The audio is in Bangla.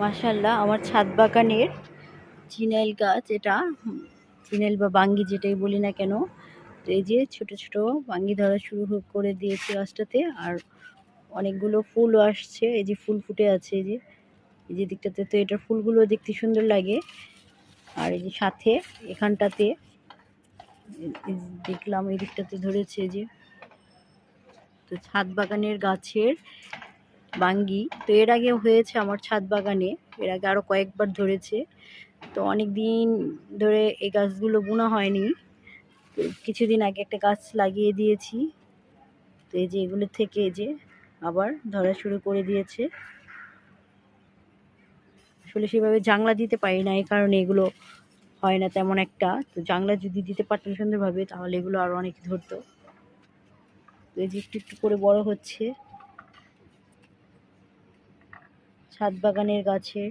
মাশাআল্লাহ, আমার ছাদ বাগানের চিনাইল গাছ এটা। চিনাইল বা বাঙ্গি যেটাই বলি না কেন। তো এই যে ছোট ছোট বাঙ্গি ধরা শুরু করে দিয়েছে গাছটাতে। আর অনেকগুলো ফুলও আসছে, এই যে ফুল ফুটে আছে, এই যে দিকটাতে। তো এটার ফুলগুলো দেখতে সুন্দর লাগে। আর এই যে সাথে এখানটাতে দেখলাম এই দিকটাতে ধরেছে যে। তো ছাদ বাগানের গাছের বাঙ্গি তো এর আগে হয়েছে আমার ছাদ বাগানে, এর আগে আরো কয়েকবার ধরেছে। তো অনেক দিন ধরে এই গাছগুলো বোনা হয়নি। তো কিছুদিন আগে একটা গাছ লাগিয়ে দিয়েছি। তো এই যে এগুলো থেকে এই যে আবার ধরা শুরু করে দিয়েছে। আসলে সেভাবে জাংলা দিতে পারি না, এই কারণে এগুলো হয় না তেমন একটা। তো জাংলা যদি দিতে পারতাম সুন্দরভাবে তাহলে এগুলো আরো অনেক ধরতো। তো এই যে একটু একটু করে বড় হচ্ছে ছাদ বাগানের গাছের